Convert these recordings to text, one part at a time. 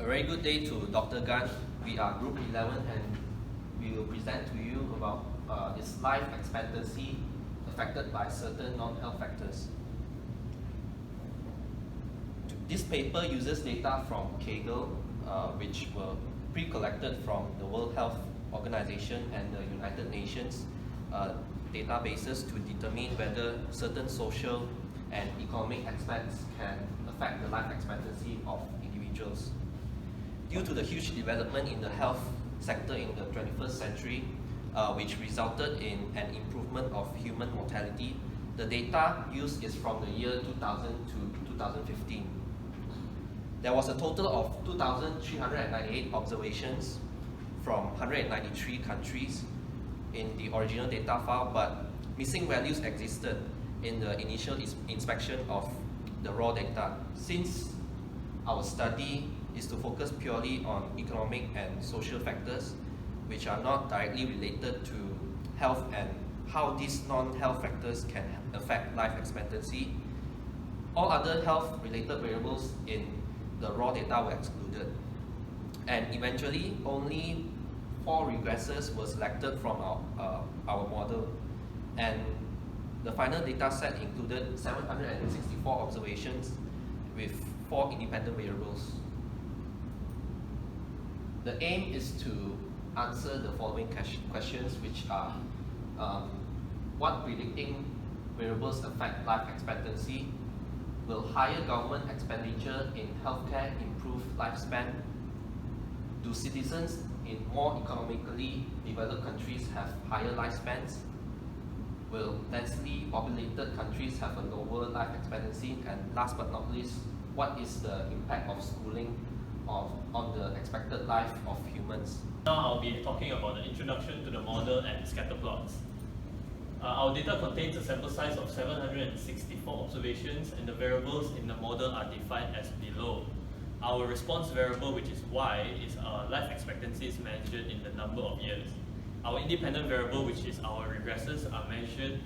A very good day to Dr. Gan. We are Group 11 and we will present to you about is life expectancy affected by certain non-health factors. This paper uses data from Kaggle, which were pre-collected from the World Health Organization and the United Nations databases to determine whether certain social and economic aspects can affect the life expectancy of individuals. Due to the huge development in the health sector in the 21st century, which resulted in an improvement of human mortality, the data used is from the year 2000 to 2015. There was a total of 2,398 observations from 193 countries in the original data file, but missing values existed in the initial inspection of the raw data. Since our study is to focus purely on economic and social factors, which are not directly related to health and how these non-health factors can affect life expectancy, all other health-related variables in the raw data were excluded. And eventually, only 4 regressors were selected from our model. And the final data set included 764 observations with 4 independent variables. The aim is to answer the following questions, which are what predicting variables affect life expectancy? Will higher government expenditure in healthcare improve lifespan? Do citizens in more economically developed countries have higher lifespans? Will densely populated countries have a lower life expectancy? And last but not least, what is the impact of schooling on the expected life of humans? Now I'll be talking about the introduction to the model and scatter plots. Our data contains a sample size of 764 observations, and the variables in the model are defined as below. Our response variable, which is y, is our life expectancy is measured in the number of years. Our independent variable, which is our regressors, are measured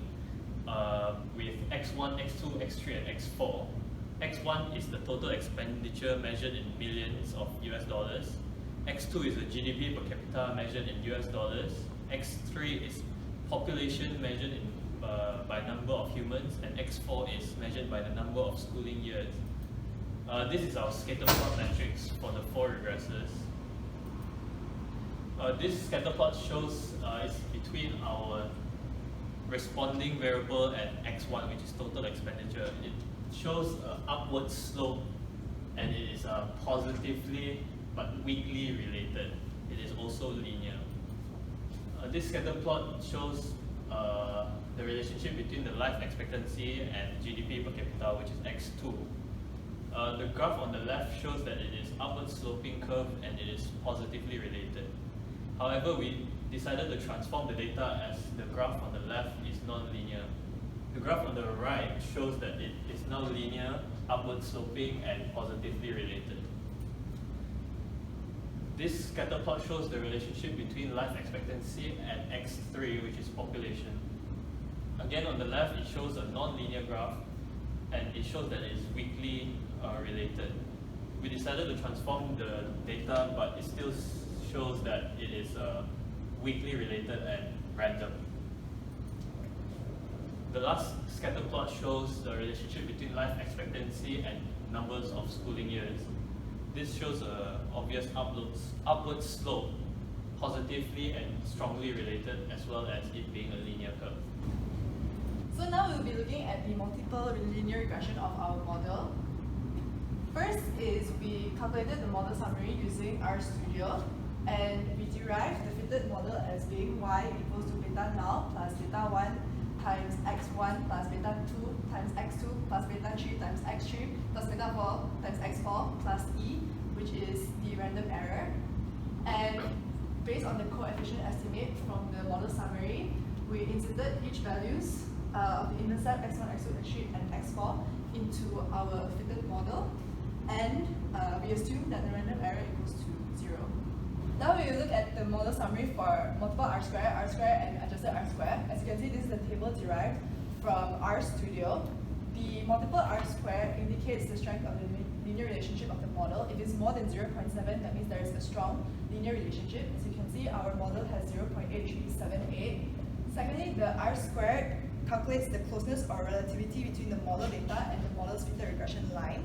with x1, x2, x3, and x4. x1 is the total expenditure measured in millions of US dollars. x2 is the GDP per capita measured in US dollars. x3 is population measured in, by number of humans, and x4 is measured by the number of schooling years. This is our scatter plot matrix for the 4 regressors. This scatter plot shows it's between our responding variable and x1, which is total expenditure. It shows an upward slope, and it is positively but weakly related. It is also linear. This scatter plot shows the relationship between the life expectancy and GDP per capita, which is x2. The graph on the left shows that it is upward sloping curve and it is positively related. However, we decided to transform the data as the graph on the left is non-linear. The graph on the right shows that it is now linear, upward sloping, and positively related. This scatter plot shows the relationship between life expectancy and x3, which is population. Again, on the left, it shows a non-linear graph, and it shows that it is weakly related. We decided to transform the data, but it still shows that it is weakly related and random. The last scatter plot shows the relationship between life expectancy and numbers of schooling years. This shows an obvious upward slope, positively and strongly related, as well as it being a linear curve. So now we'll be looking at the multiple linear regression of our model. First is we calculated the model summary using RStudio, and we derived the fitted model as being y equals to beta null plus beta 1 times x1 plus beta 2 times x2 plus beta 3 times x3 plus beta 4 times x4 plus e, which is the random error. And based on the coefficient estimate from the model summary, we inserted each values of the intercept x1, x2, x3, and x4 into our fitted model, and we assume that the random error equals to 0. Now we will look at the model summary for multiple R square, and adjusted R square. As you can see, this is the table derived from RStudio. The multiple R square indicates the strength of the linear relationship of the model. If it's more than 0.7, that means there is a strong linear relationship. As you can see, our model has 0.8378. Secondly, the R square calculates the closeness or relativity between the model data and the model's fitted regression line.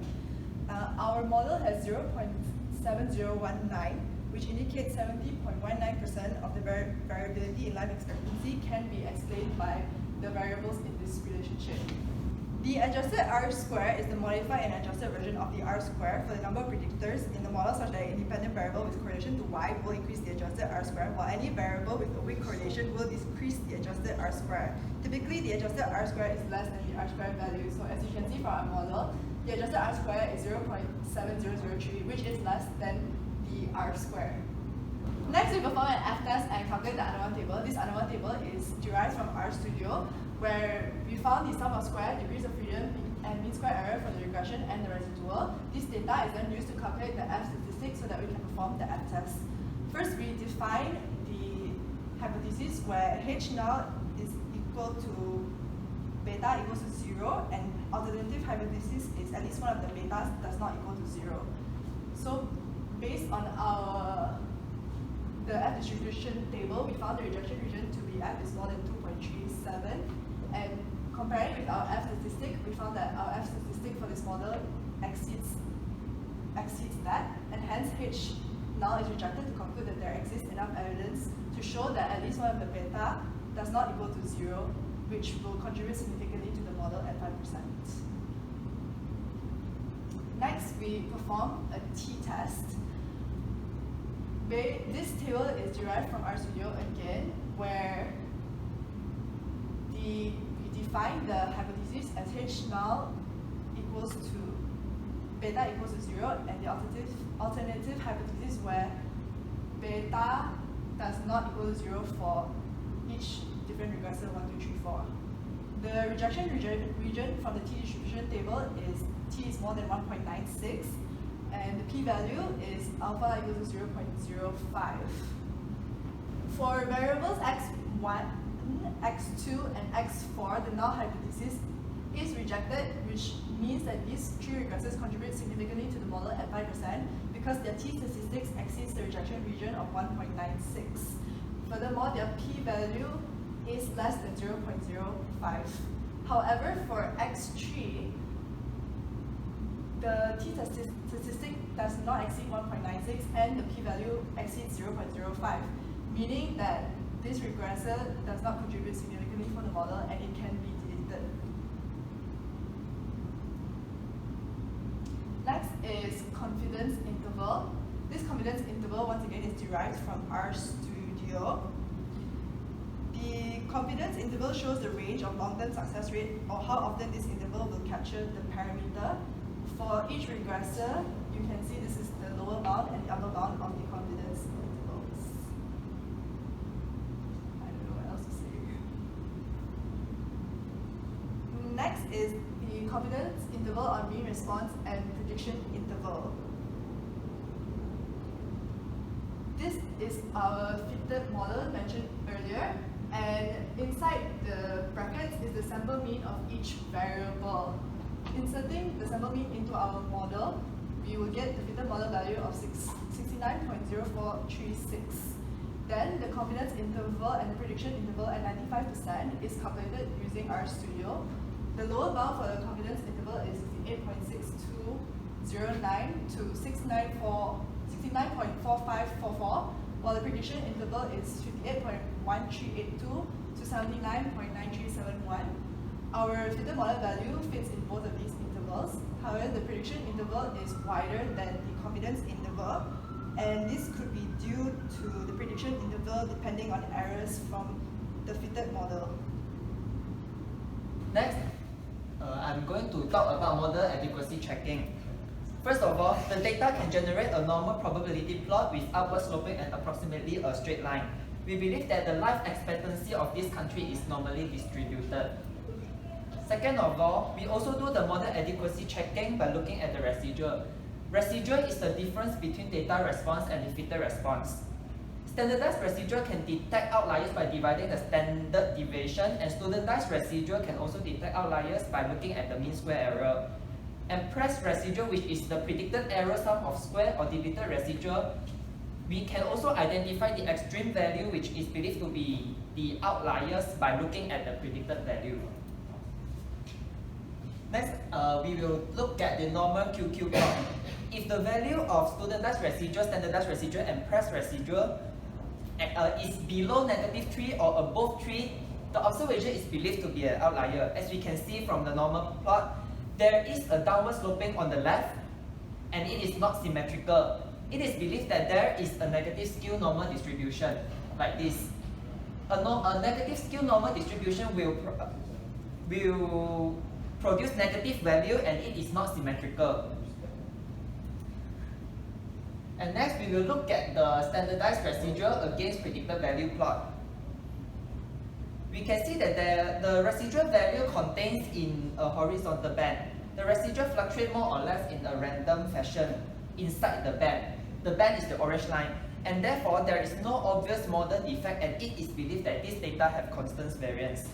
Our model has 0.7019, which indicates 70.19% of the variability in life expectancy can be explained by the variables in this relationship. The adjusted R square is the modified and adjusted version of the R square for the number of predictors in the model such that an independent variable with correlation to Y will increase the adjusted R square, while any variable with a weak correlation will decrease the adjusted R square. Typically, the adjusted R square is less than the R square value. So as you can see from our model, the adjusted R square is 0.7003, which is less than the R square. Next, we perform an F-test and calculate the ANOVA table. This ANOVA table is derived from RStudio, where we found the sum of square, degrees of freedom, and mean square error for the regression and the residual. This data is then used to calculate the F statistic so that we can perform the F-test. First, we define the hypothesis where H null is equal to beta equals to 0, and alternative hypothesis is at least one of the betas does not equal to 0. So, based on the F distribution table, we found the rejection region to be F is more than 2.37, and comparing with our F statistic, we found that our F statistic for this model exceeds that, and hence H null is rejected to conclude that there exists enough evidence to show that at least one of the beta does not equal to 0, which will contribute significantly to the model at 5%. Next, we perform a t-test. This table is derived from RStudio again, where we define the hypothesis as H null equals to beta equals to 0, and the alternative hypothesis where beta does not equal to 0 for each different regressor 1, 2, 3, 4. The rejection region from the t distribution table is t is more than 1.96, and the p-value is alpha equals to 0.05. For variables x1, x2, and x4, the null hypothesis is rejected, which means that these three regressors contribute significantly to the model at 5% because their t statistics exceeds the rejection region of 1.96. Furthermore, their p-value is less than 0.05. However, for x3, the t statistic does not exceed 1.96 and the p-value exceeds 0.05, meaning that this regressor does not contribute significantly for the model and it can be deleted. Next is confidence interval. This confidence interval, once again, is derived from RStudio. The confidence interval shows the range of long-term success rate, or how often this interval will capture the parameter. For each regressor, you can see this is the lower bound and the upper bound of the confidence intervals. I don't know what else to say. Next is the confidence interval on mean response and prediction interval. This is our fitted model mentioned earlier, and inside the brackets is the sample mean of each variable. Inserting the sample mean into our model, we will get the fitted model value of 69.0436. Then the confidence interval and the prediction interval at 95% is calculated using RStudio. The lower bound for the confidence interval is 68.6209 to 69.4544, while the prediction interval is 58.1382 to 79.9371. Our fitted model value fits in both of these intervals. However, the prediction interval is wider than the confidence interval, and this could be due to the prediction interval depending on errors from the fitted model. Next, I'm going to talk about model adequacy checking. First of all, the data can generate a normal probability plot with upward sloping and approximately a straight line. We believe that the life expectancy of this country is normally distributed. Second of all, we also do the model adequacy checking by looking at the residual. Residual is the difference between data response and the fitted response. Standardized residual can detect outliers by dividing the standard deviation, and studentized residual can also detect outliers by looking at the mean square error. And pressed residual, which is the predicted error sum of square or deleted residual, we can also identify the extreme value, which is believed to be the outliers, by looking at the predicted value. Next, we will look at the normal QQ plot. If the value of studentized residual, standardized residual, and pressed residual is below -3 or above 3, the observation is believed to be an outlier. As we can see from the normal plot, there is a downward sloping on the left, and it is not symmetrical. It is believed that there is a negative skew normal distribution, like this. A negative skew normal distribution will produce negative value, and it is not symmetrical. And next, we will look at the standardized residual against predicted value plot. We can see that the residual value contains in a horizontal band. The residual fluctuate more or less in a random fashion inside the band. The band is the orange line, and therefore there is no obvious model defect, and it is believed that this data have constant variance.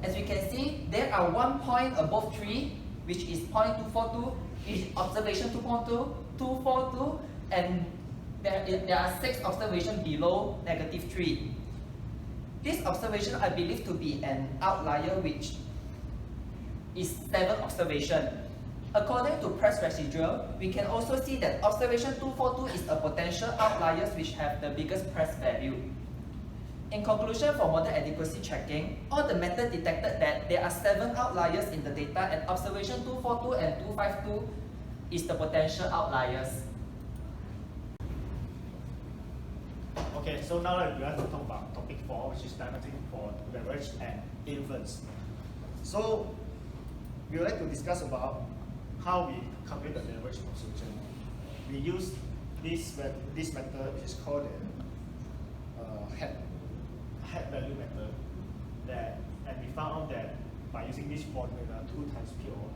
As we can see, there are 1 point above 3, which is 0.242, is observation 2.2, 242, and there are 6 observations below -3. This observation I believe to be an outlier, which is 7 observation. According to pressed residual, we can also see that observation 242 is a potential outliers which have the biggest pressed value. In conclusion, for model adequacy checking, all the methods detected that there are 7 outliers in the data, and observation 242 and 252 is the potential outliers. Okay, so now we have to talk about topic 4, which is diagnostic for leverage and influence. So we would like to discuss about how we calculate the leverage observation. We use this method, which is called the head value method. And we found out that by using this formula 2 times PON,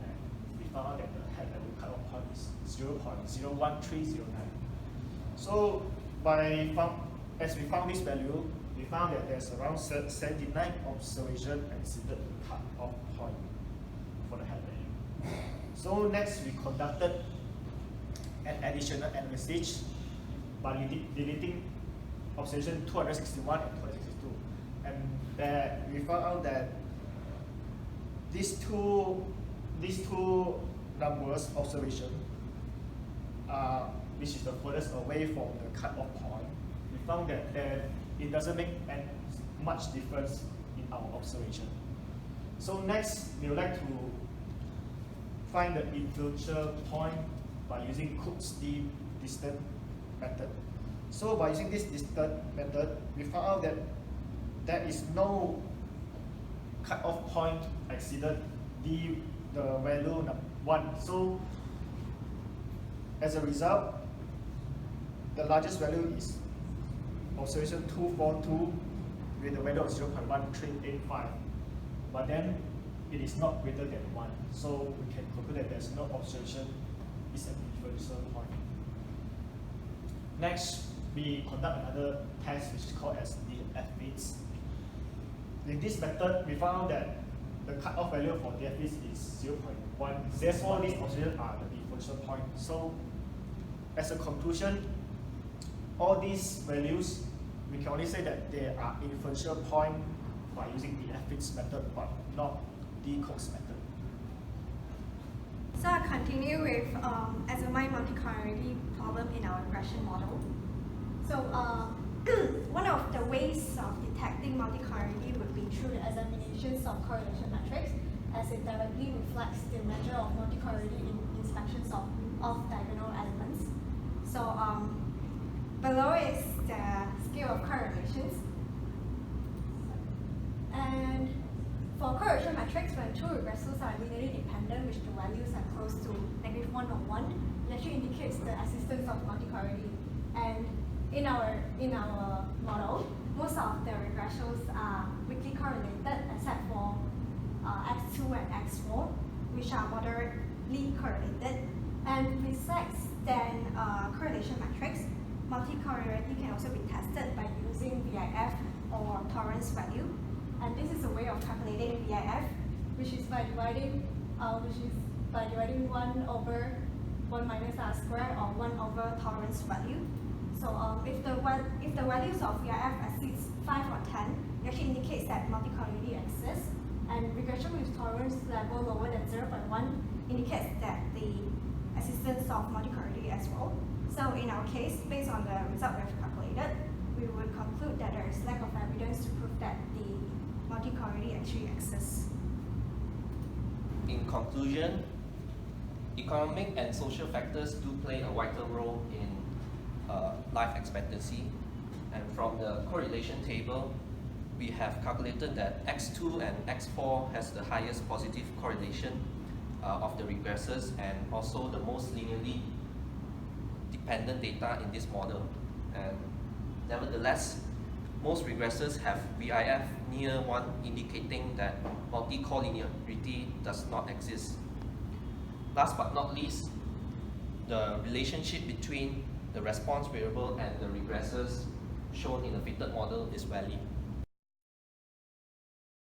we found out that the head value cutoff point is 0.01309. So as we found this value, we found that there's around 79 observation exceeded the cut-off point for the head value. So next, we conducted an additional analysis by deleting observation 261 and 262, and that we found out that these two numbers observation, which is the furthest away from the cut-off point, we found that it doesn't make much difference in our observation. So next, we would like to find the influential point by using Cook's distance method. So by using this distance method, we found out that there is no cut-off point exceeded the value 1. So as a result, the largest value is observation 242 with a value of 0.1385. But then it is not greater than 1. So we can conclude that there's no observation is an influential point. Next, we conduct another test which is called as the F-fits. In this method, we found that the cutoff value for the F-fits is 0.1. Therefore, these observations are the influential point. So as a conclusion, all these values, we can only say that they are influential point by using the F-fits method, but not the Cook's method. So I'll continue with examine multicollinearity problem in our regression model. So one of the ways of detecting multicollinearity would be through the examinations of correlation metrics, as it directly reflects the measure of multicollinearity in inspections of off-diagonal elements. So below is the scale of correlations. And for correlation metrics, when two regressors are linearly dependent, which the values are close to -1 or 1, it actually indicates the existence of multicollinearity. And in our model, most of the regressors are weakly correlated, except for x2 and x4, which are moderately correlated. And besides then correlation metrics, multicollinearity can also be tested by using VIF or Torrance value. And this is a way of calculating VIF, which is by dividing 1 over 1 minus r squared or 1 over Torrance value. So if the values of VIF exceeds 5 or 10, it actually indicates that multicollinearity exists. And regression with tolerance level lower than 0.1 indicates that the existence of multicollinearity as well. So in our case, based on the result we have calculated, we would conclude that there is lack of evidence to prove that the multicollinearity actually exists. In conclusion, economic and social factors do play a vital role in life expectancy. And from the correlation table, we have calculated that X2 and X4 has the highest positive correlation of the regressors and also the most linearly dependent data in this model. And nevertheless, most regressors have VIF near 1, indicating that multicollinearity does not exist. Last but not least, the relationship between the response variable and the regressors shown in the fitted model is valid.